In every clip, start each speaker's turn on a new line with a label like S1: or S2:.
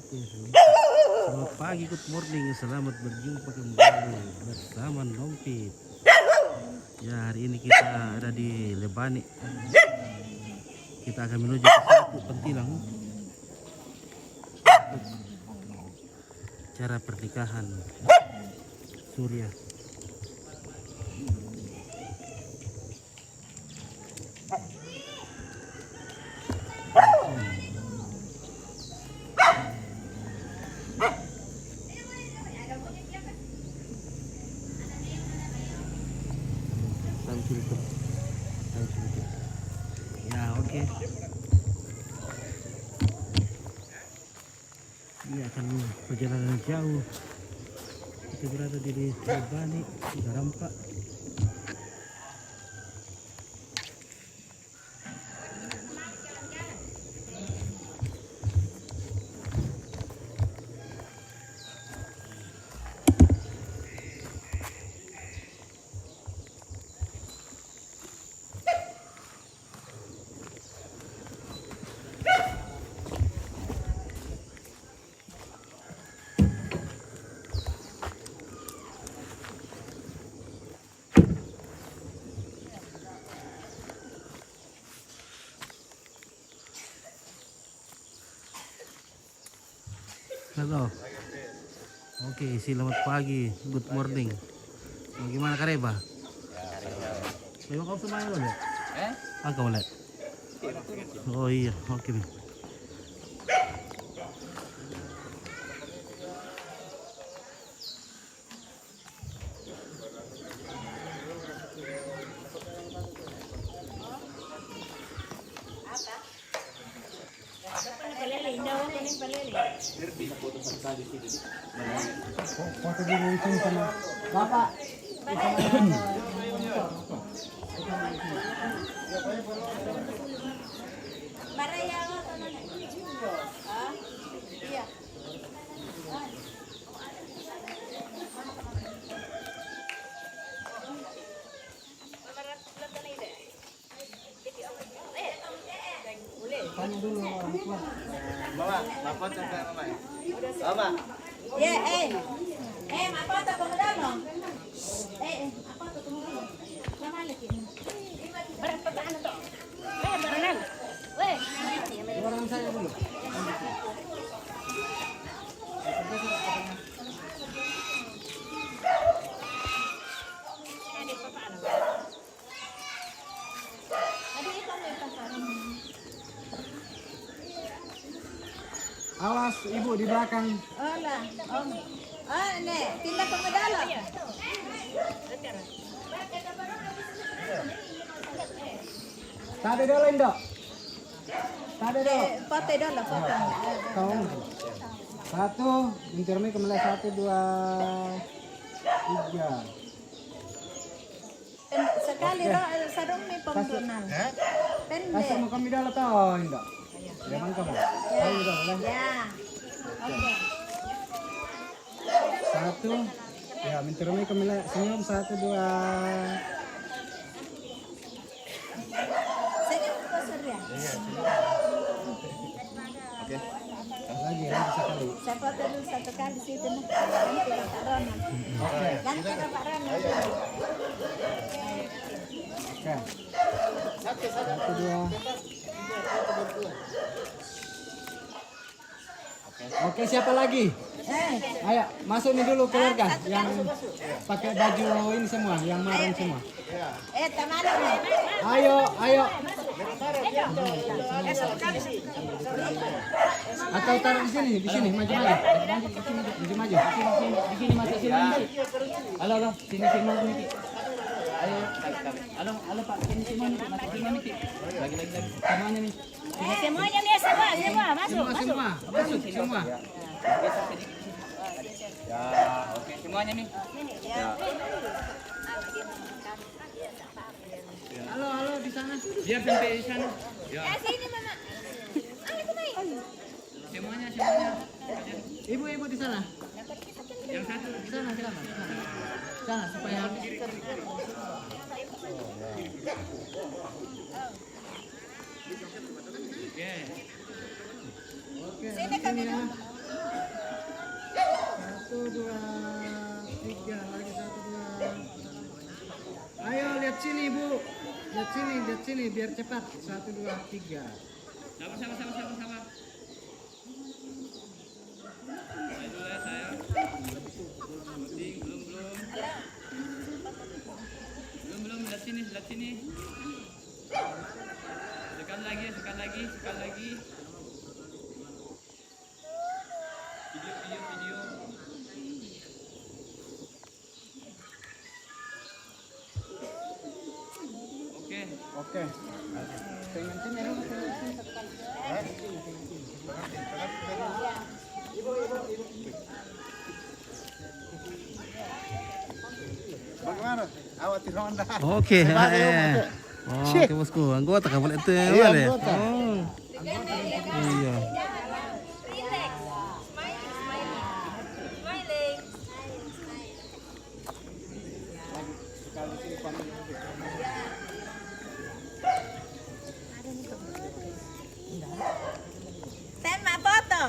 S1: Selamat pagi, good morning, selamat berjumpa kembali bersama Nompit. Ya, hari ini kita ada di Lebani. Kita akan menuju ke Suku Pentilang untuk cara pernikahan Surya. Ya, oke. Ini akan perjalanan jauh. Kita berada di Lebani, Garampa. Halo. Oke, selamat pagi, good morning. Bagaimana Kareba? Ayo kau semuanya boleh? Angka boleh? Oh iya, oke.
S2: Foto di lucu sama Bapak. Tanya dulu orang tua.
S3: Mama, lapor sampai mama ya? Mama.
S4: Ya, apa tak kemudian lo? Apa tak kemudian? Nama lagi. Berapa tahun tu? Berenang. Weh.
S2: Orang saya dulu. Awas ibu di belakang.
S4: Olah, om. Nek, pindah ke medala.
S2: Tadi dulu Indo. Tadi dulu.
S4: Foto dulu, foto.
S2: Kau. Satu, intermi kembali 1, 2, 3.
S4: Sekali sarung ni pembunuhan.
S2: Kasih
S4: Pendek.
S2: mau kami dulu tau Indo. Ya kamu. Ayo dulu.
S4: Ya. Oke.
S2: Satu. Ya, intermi kembali senyum 1, 2.
S4: Senyum ke Surya.
S2: Lagi sekali.
S4: Saya foto dulu satu kali situ. Ganti ke Pak Ronald.
S2: Oke.
S4: Ganti ke Pak Ronald.
S2: Oke. 1, 2. Oke, siapa lagi? Ayo, masuk nih dulu keluarga yang pakai baju ini semua, yang marun semua.
S4: Tamara nih.
S2: Ayo. Atau taruh di sini, maju. Maju. Di sini masuk sini. Halo, sini nih. Ayo. Halo Pak, sini masuk sini. Lagi. Semuanya nih.
S4: Semuanya nih, semua. Masuk.
S2: Semua.
S3: Ya, oke semuanya nih.
S2: Halo di sana.
S3: Dia sampai di sana. Ya.
S4: Sini Mama.
S3: Semuanya.
S2: Ibu di sana.
S3: Yang satu
S2: Di sana silakan. Sana supaya
S3: Oke.
S2: Oke.
S4: Sini kami
S2: ya.
S3: sini Bu. Lihat sini biar cepat. 1 2 3.
S2: Sama. Ayo dulu ya saya. Loading, belum. Lihat sini. Sekali lagi. Video.
S3: Oke. Pengen sini dulu. Bagaimana? Awak tidak anda.
S1: Oke, oke bosku, anggota kapal itu ya,
S3: Iya,
S1: Bang, ya?
S3: anggota.
S1: Oh. Iya.
S4: Relax. Smiling. Tema foto.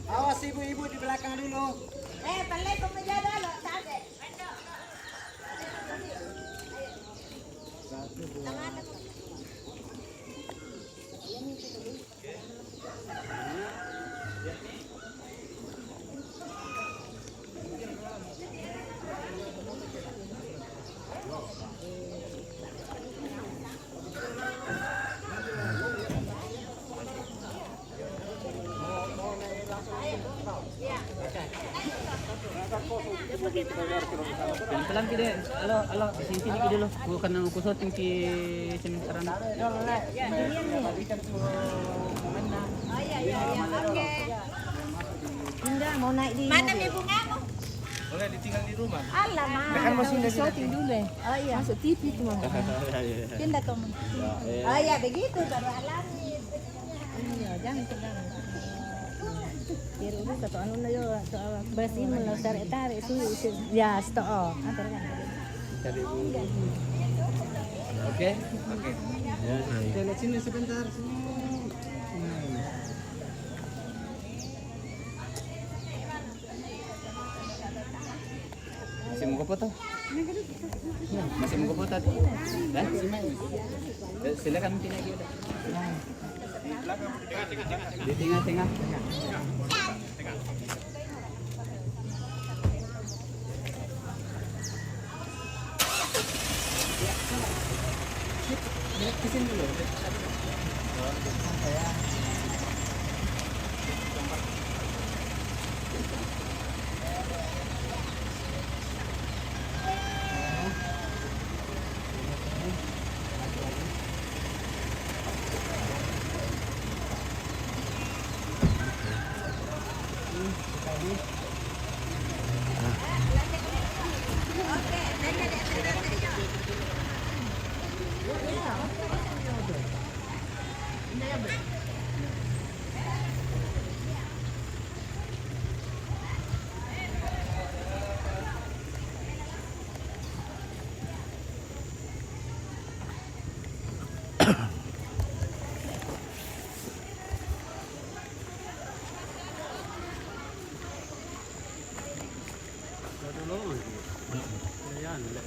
S3: Awas ibu-ibu di belakang dulu.
S4: Palay pemeja dulu. Sabi.
S2: Pelan ki deh. Halo, sini ki dulu. Bukan aku syuting ki sementara.
S4: Oh iya. Oke.
S5: Enggak mau naik di
S4: Mana nih bungamu?
S3: Boleh ditinggal di rumah.
S5: Alamak,
S3: Kan masih udah
S5: syuting dulu ya.
S4: Oh iya.
S5: Masuk TV tuh mah.
S4: Pindah kamu. Oh iya begitu baru alami.
S5: Iya, jangan tegang. Kira udah satu anu na yo, basi mo na tarik itu ya stop. Antar kan.
S2: Oke.
S3: Lihat sini sebentar.
S2: Masih mau foto? Masih mau foto? Dan silakan mungkin lagi udah. Di tengah. Di sini dulu.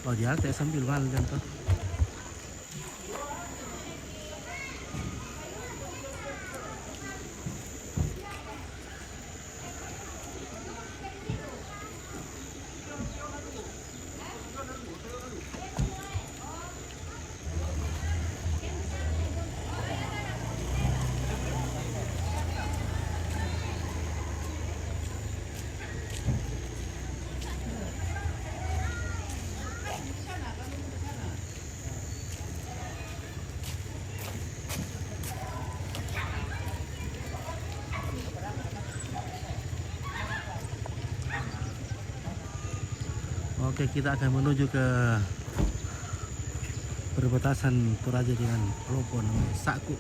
S1: Oh dia teh sambil malam kan tuh. Oke, kita akan menuju ke perbatasan Toraja dengan Propo namanya Saku.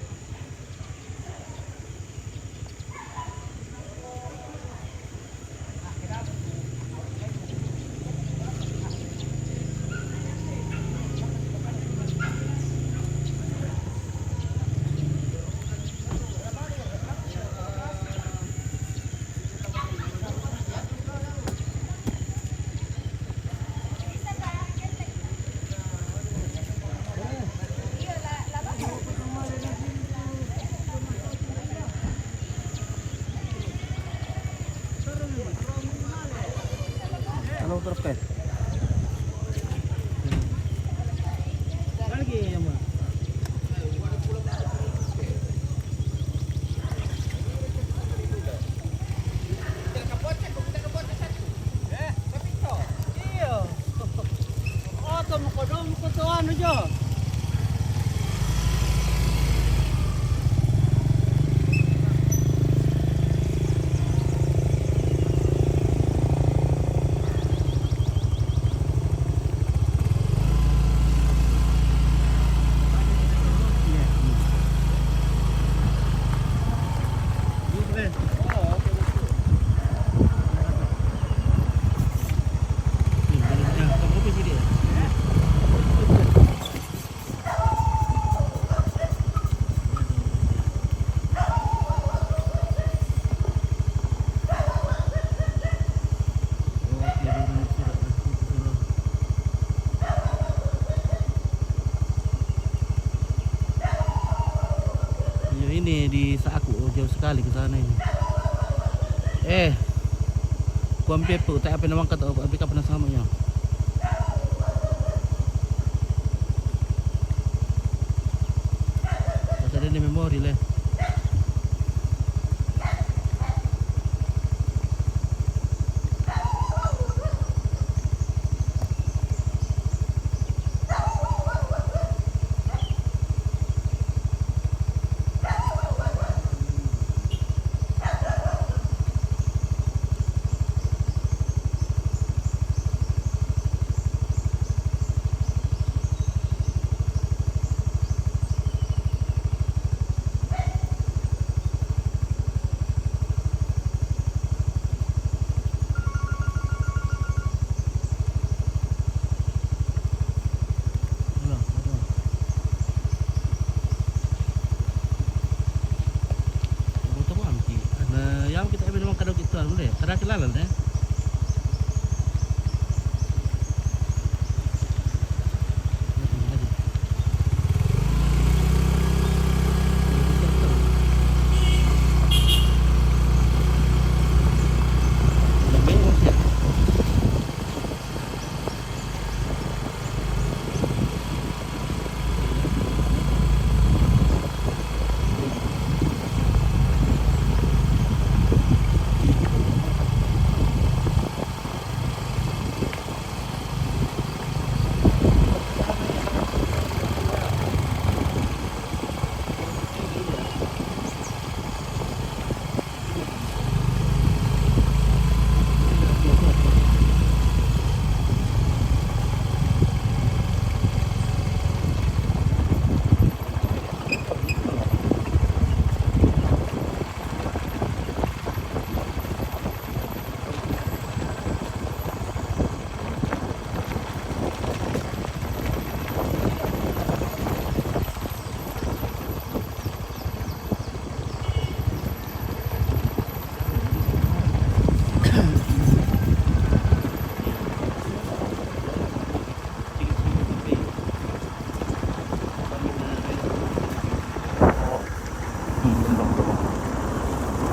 S1: terus teh. Lagi ya mah. Oh, kamu kodong kotoan aja. Ini di Saku jauh sekali ke sana ini. Kuam pepe tak apa nama kata apa kapan samanya. Ada di memori leh. Yang kita memang kadang gitu boleh. Kadang kelalan ya.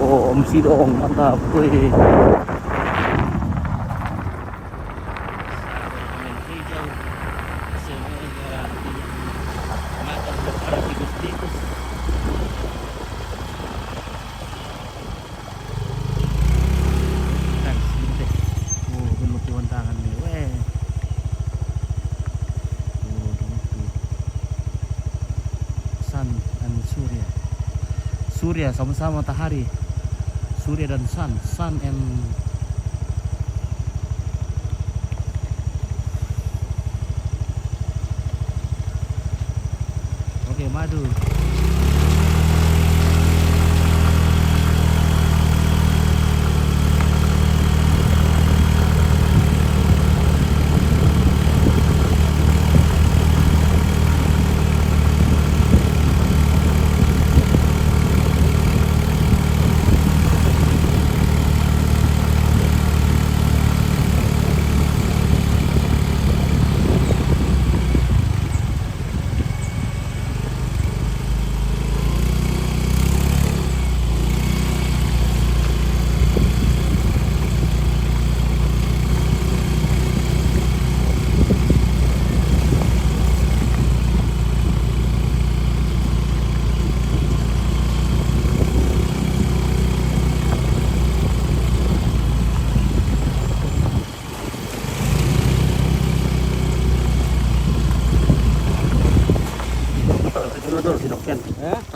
S1: Oh, Om Sidong, mantap. Wih. Sun and Surya. Surya sama-sama matahari. Surya dan sun and oke, madu.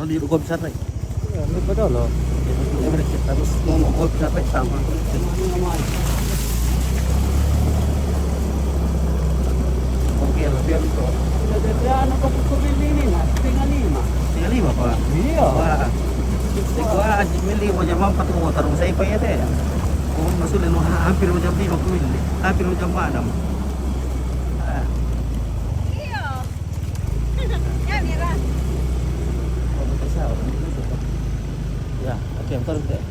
S1: di gua besar lagi.
S2: Betul loh.
S1: Terus ngomong gua besar lagi sama. Oke, lebih itu.
S2: Ano ko kumili na? Tingnan lima.
S1: 35 Pak.
S2: Iya.
S1: Wah. Gua mili mo jam 4 mo tarong sa ipa yate. Kung masulin mo hampir mo jam 5 ko mili. Hampir mo jam 6.
S4: Iyo. Ya, mira.
S1: Ya, oke, terus deh.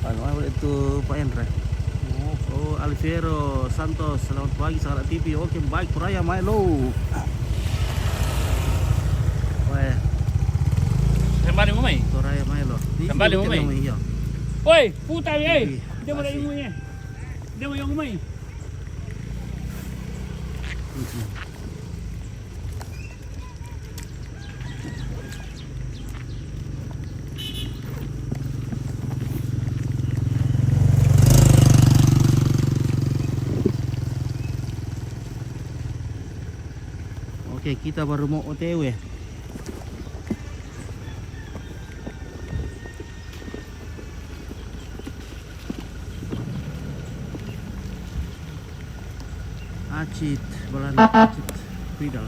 S1: Ano itu Pak Hendra? Oh, Alvero Santos, selamat pagi sahabat TV. Oke, baik Puraya Milo. Wah,
S2: Kembali mo may.
S1: Puraya Milo.
S2: Kembali mo, May.
S1: Iya.
S2: Oy, puta
S1: Hindi.
S2: eh. Hindi mo na yung umay. Hindi mo yung umay.
S1: Oke, kita baru mau OTW. Acit, Belanda Acit, Vidal.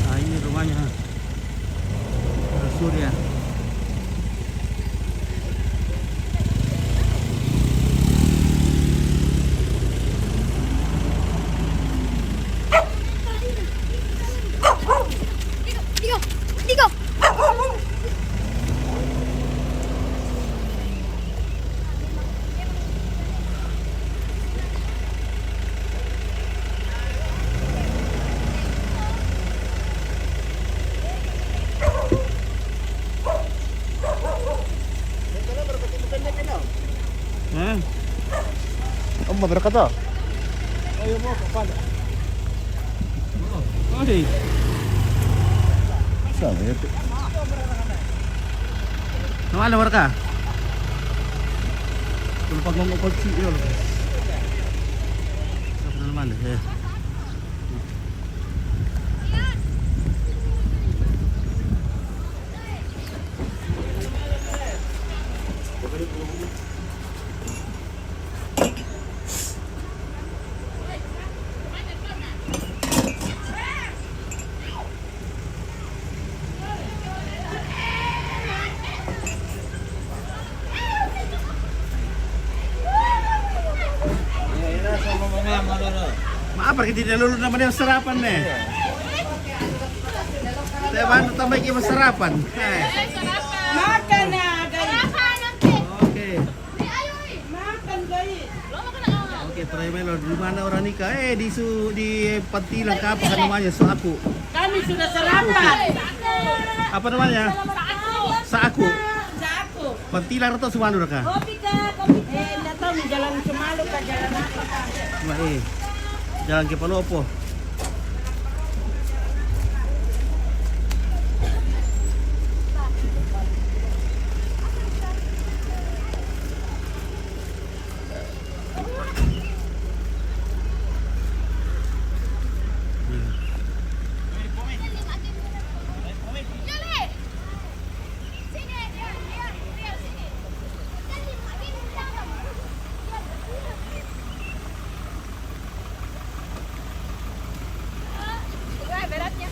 S1: Nah, ini rumahnya Surya.
S4: Digo, digo.
S1: Hah?
S3: Om berkat to?
S1: Oke.
S3: Sama ya.
S1: Kemana mereka? Lupa ngomong kunci ya loh. Sampai mana ya? Maaf, pergi tidak lulu naman yung sarapan eh. Saya bantu tambah kita sarapan.
S4: Makan na,
S1: Oke.
S4: Makan guys.
S1: Oke, try Melo. Di mana orang nikah? Di Pantilang apa kan namanya? Saku.
S4: Kami sudah sarapan.
S1: Apa namanya? Saku.
S4: Jago.
S1: Pantilang atau Sumanur kah?
S4: Kopi ka, kopi. Nggak tahu nih jalan Sumalu ka, jalan apa ka.
S1: Jalan ke Palopo.
S4: Beratnya.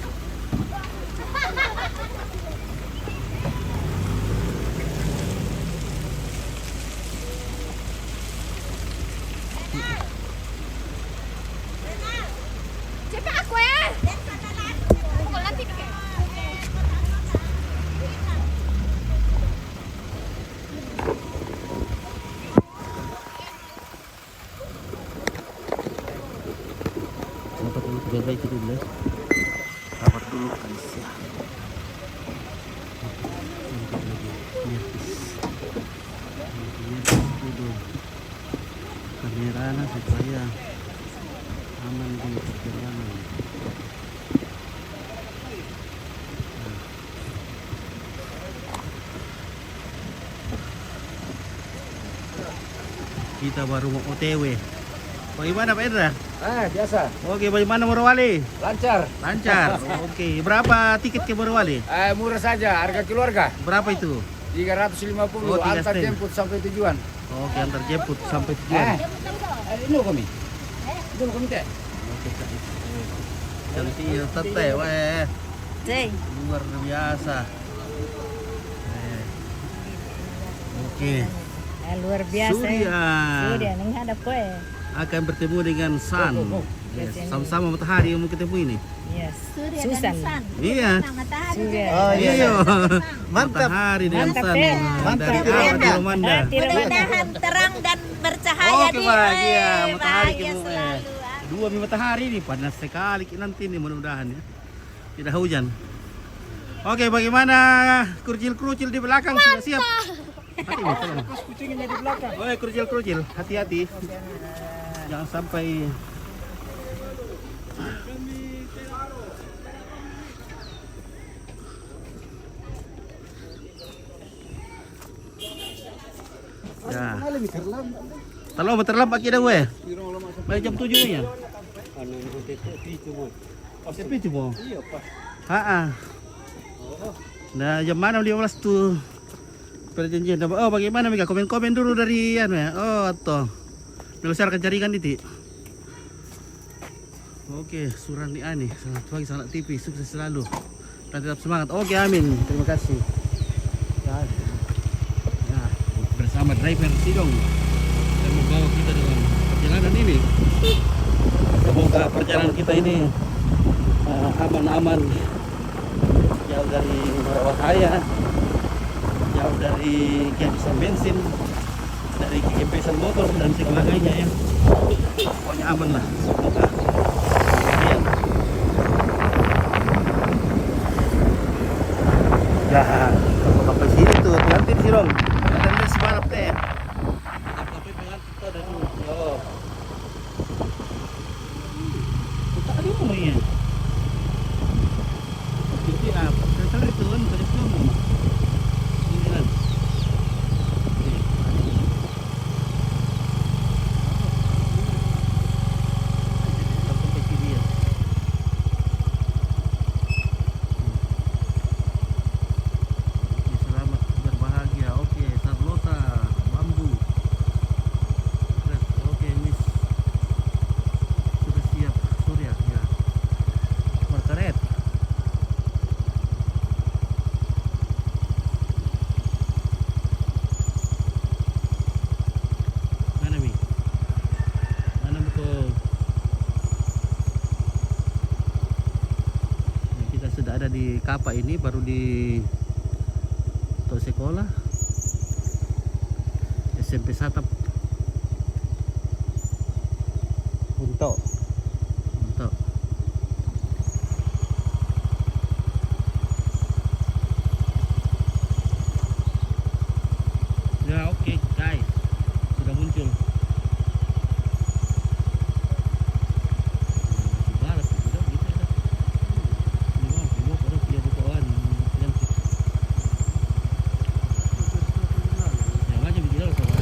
S4: Cepat aku ya. Pukul nanti pakai.
S1: Dapat dulu baik itu dulu. Dapat dulu guys ya. Kamera supaya aman di perjalanan. Kita baru mau OTW. Bagaimana Pak Indra?
S2: Biasa.
S1: Oke, bagaimana Morowali?
S2: Lancar.
S1: Lancar. Oke, berapa tiket ke Morowali?
S2: Murah saja, harga keluarga.
S1: Berapa itu?
S2: 350,
S1: Oh, 3,5.
S2: antar jemput sampai tujuan.
S1: Oke, antar jemput sampai tujuan.
S2: Ini kami. Ini kami teh.
S1: Oke, cantik teteh, weh.
S5: Ceng.
S1: Luar biasa. Oke,
S5: Luar biasa.
S1: Surya
S5: Menghadap kue.
S1: akan bertemu dengan Sun. Yes, sama-sama matahari yang mau ketemu ini.
S5: Yes.
S4: Surya
S5: Susan.
S4: dan Sun.
S1: Iya.
S4: Nah, matahari.
S5: Surya.
S3: Oh iya.
S1: Iya.
S3: Mantap.
S1: Matahari dengan
S5: Mantap,
S1: Sun.
S5: Teh.
S3: Mantap,
S1: Dari
S3: Teh.
S1: awal di Romanda.
S4: Mudah-mudahan terang dan bercahaya
S1: Oke,
S4: di
S1: bahagia. Matahari
S4: bahagia
S1: ketemu.
S4: selalu.
S1: Dua matahari nih, panas sekali nanti nih mudah-mudahan ya. Tidak hujan. Oke, bagaimana kerucil-kerucil di belakang sudah siap? Hati-hati.
S2: Kucingnya di belakang.
S1: Oi, kerucil-kerucil, hati-hati. Jangan sampai ya. Terlambat kita gue. Baik jam 7 ya. Oh, sepi cuma. Iya, Pak. Nah, jam mana 15 tuh? Perjanjian. Oh, bagaimana Mika? Komen-komen dulu dari anu ya. Oh, toh. Meluncurkan jaringan itu. Oke, Surani Ani, selamat pagi, selamat TV, sukses selalu dan tetap semangat. Oke, amin. Terima kasih. Ya, bersama driver Sidong dan membawa kita dalam perjalanan ini. Semoga perjalanan kita ini aman-aman, jauh dari berbahaya, jauh dari kehabisan bensin, dari kegempesan motor dan sebagainya ya. Pokoknya aman lah. Semoga. Ya, sampai sini tuh, nanti sih dong. Nanti sebalap teh. Tapi pengantin tuh ada dulu. Oh. Kita ada mau ya. Jadi apa? Kita itu kan pada kamu. Ini kan. Sampai sini ya. Selamat berbahagia. Oke, Sarlota bambu. Oke, Miss sudah siap. Surya ya. Margaret. Mana Mi? Mana betul? Nah, kita sudah ada di Kapa ini, baru di sekolah SMP Satap untuk ya. Oke guys, sudah muncul. Barat sudah gitu ya. Ini mau pada dia di kawan. Yang aja begini loh sama.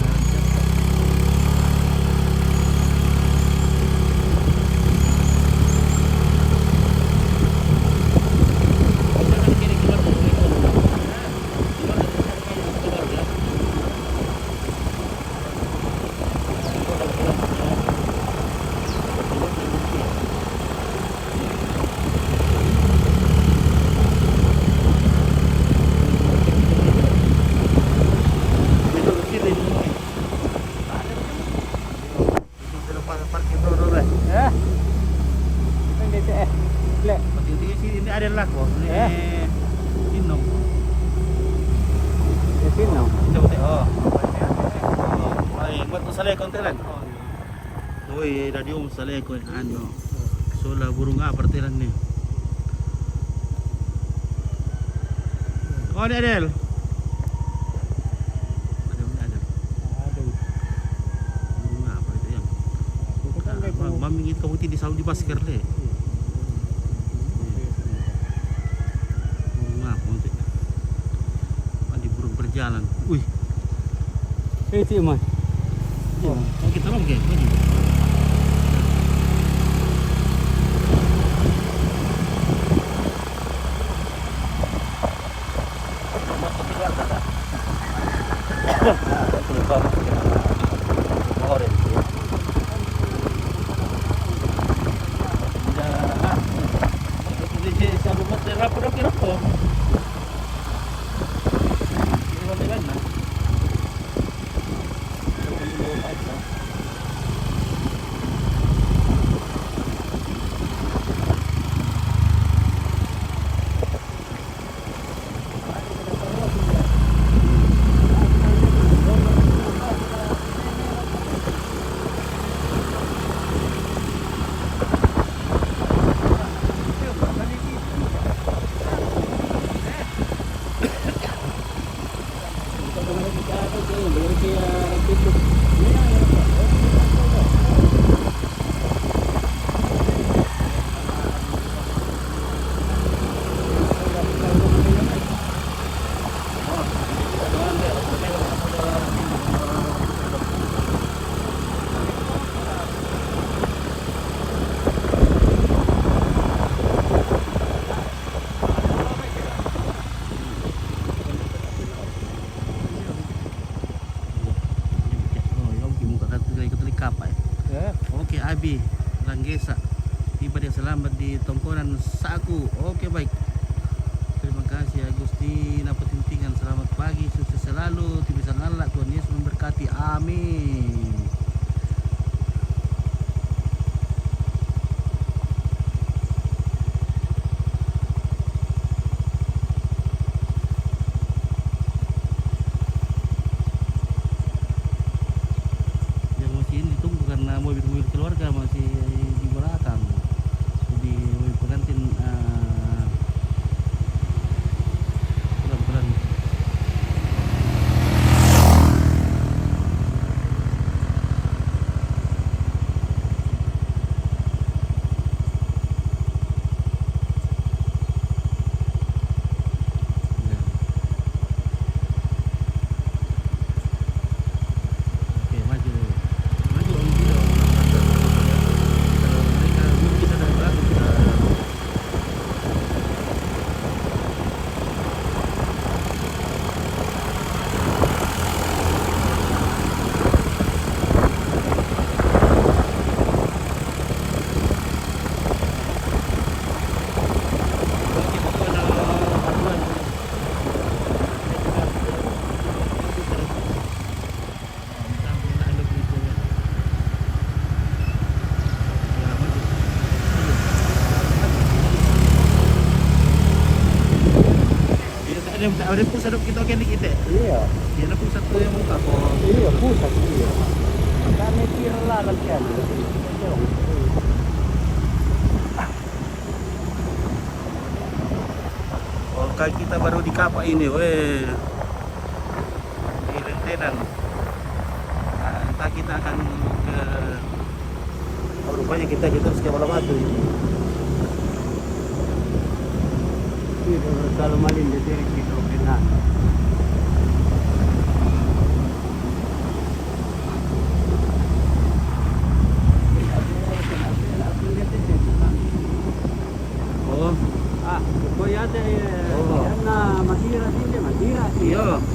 S1: Ini adalah kok. Sinom.
S2: Sinom.
S1: Oh. Ay, buat masalah kontelan. Uy, radio masalah ko ano. Sola burung apa pertilan nih. Oh, ini Adel. Ada. Burung apa itu yang? Mamingit kamu di selalu di basker le. Burung berjalan. Wih.
S2: Itu man.
S1: Oh, kita mau kayak gini. Oke, Abi Langgesa tiba dia selamat di tongkonan Saku. Oke, baik. Terima kasih Agustin. Apa tintingan, selamat pagi, sukses selalu. Tibisan Allah, Tuhan Yesus memberkati. Amin. Karena mobil-mobil keluarga masih di belakang, jadi mobil pengantin pelan-pelan. Oke, maju. Ada pusat kita oke dikit deh.
S3: Iya.
S1: Ya, ada pusat tuh yang muka kok.
S3: Iya, pusat iya. Kami kira lalat kan.
S1: Oh, kayak kita baru di Kapa ini, weh. Di Rentenan. Nah, entah kita akan ke rupanya kita harus ke Balabatu ini.
S3: Kalau malin di sini kita kena.
S1: Oh,
S3: Kaya ada yan na masira sila, masira.
S1: iya.